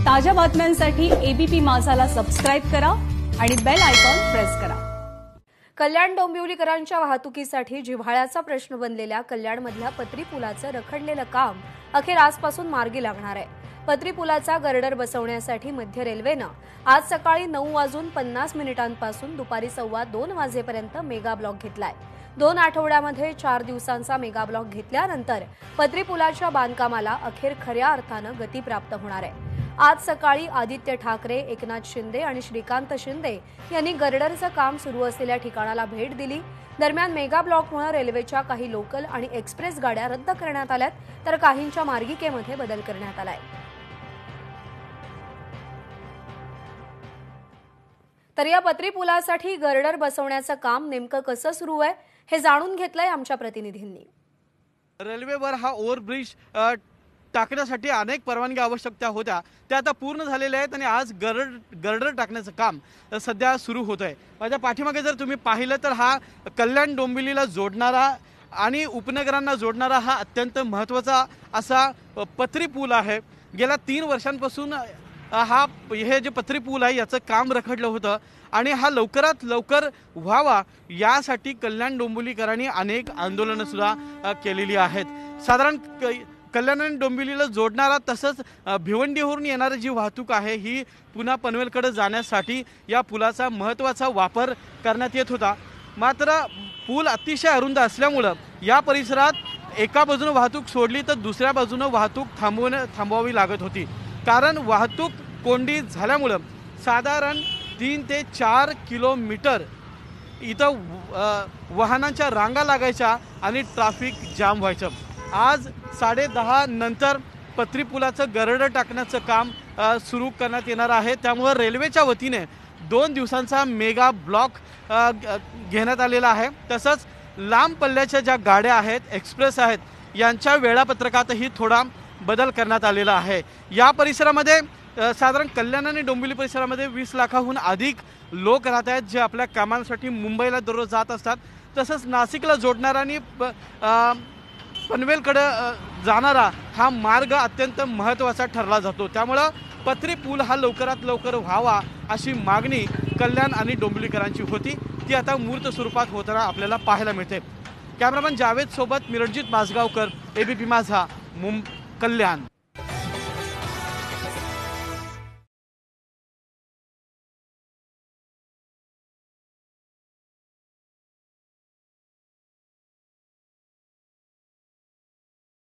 ताज्या बातम्यांसाठी ABP माझाला subscribe करा आणि बेल आयकॉन प्रेस करा। कल्याण डोंबिवलीकरांच्या वाहतुकीसाठी जिव्हाळ्याचा प्रश्न बनलेल्या कल्याणमधल्या पत्री पुलाचं रखडलेलं काम अखेर आजपासून मार्गी लागणार आहे। पत्री पुलाचा गर्डर बसवण्यासाठी मध्य रेल्वेनं आज सकाळी 9:50 दुपारी 2:15 वाजेपर्यंत मेगा ब्लॉक घेतलाय। 2 आठवड्यामध्ये 4 दिवसांचा मेगा ब्लॉक घेतल्यानंतर पत्री पुलाच्या बांधकामाला अखेर खऱ्या अर्थानं गती प्राप्त होणार आहे। आज सकाळी आदित्य ठाकरे, एकनाथ शिंदे आणि श्रीकांत शिंदे यांनी गर्डरचं काम सुरू असलेल्या ठिकाणाला भेट दिली। दरम्यान मेगा ब्लॉकमुळे रेल्वेच्या काही लोकल आणि एक्सप्रेस गाड्या रद्द करण्यात आल्यात, तर काहींच्या मार्गिकेमध्ये बदल करण्यात आलाय। तर या पत्री पुलासाठी गर्डर बसवण्याचं काम नेमकं कसं सुरू आहे हे जाणून घेतलंय आमच्या प्रतिनिधींनी। रेल्वेवर हा ओव्हरब्रिज टाकण्यासाठी अनेक परवानगी आवश्यकता होत्या, त्या आता पूर्ण झालेल्या आहेत आणि आज गर्डर टाकण्याचं काम सध्या सुरू होत आहे। माझ्या पाठीमागे जर तुम्ही पाहिलं तर हा कल्याण डोंबिवलीला जोडणारा आणि उपनगरांना जोडणारा हा अत्यंत महत्त्वाचा असा पत्री पूल आहे। गेल्या 3 वर्षांपासून हे जे पत्री पूल आहे याचं काम रखडलं होतं आणि हा लवकरात लवकर व्हावा यासाठी कल्याण डोंबिवलीकरांनी अनेक आंदोलनं सुद्धा केलेली आहेत। साधारण कल्याण आणि डोंबिवलीला जोडणारा तसंच भिवंडीवरून येणारी जी वाहतूक आहे ही पुन्हा पनवेलकडे जाण्यासाठी या पुलाचा महत्त्वाचा वापर करण्यात येत होता। मात्र पूल अतिशय अरुंद असल्यामुळं या परिसरात एका बाजूने वाहतूक सोडली तर दुसऱ्या बाजूने वाहतूक थांबवावी लागत होती, कारण वाहतूक कोंडी झाल्यामुळं साधारण 3 ते 4 किलोमीटर इथं वाहनांच्या रांगा लागायच्या आणि ट्रॅफिक जाम व्हायचं। आज 10:30 नंतर पत्री पुलाचं गर्डर टाकण्याचं काम सुरू करण्यात येणार आहे। त्यामुळे रेल्वेच्या वतीने 2 दिवसांचा मेगा ब्लॉक घेण्यात आलेला आहे। तसंच लांब पल्ल्याच्या ज्या गाड्या आहेत, एक्सप्रेस आहेत, यांच्या वेळापत्रकातही थोडा बदल करण्यात आलेला आहे। या परिसरामध्ये साधारण कल्याण आणि डोंबिवली परिसरामध्ये 20 लाखाहून अधिक लोक राहत आहेत, जे आपल्या कामांसाठी मुंबईला दररोज जात असतात। तसंच नाशिकला जोडणारा आणि पनवेलकडे जाणारा हा मार्ग अत्यंत महत्त्वाचा ठरला जातो। त्यामुळे पत्री पूल हा लवकरात लवकर व्हावा अशी मागणी कल्याण आणि डोंबिवलीकरांची होती, ती आता मूर्त स्वरूपात होताना आपल्याला पाहायला मिळते। कॅमेरामन जावेद सोबत मी रणजित माजगावकर, एबीपी माझा, कल्याण।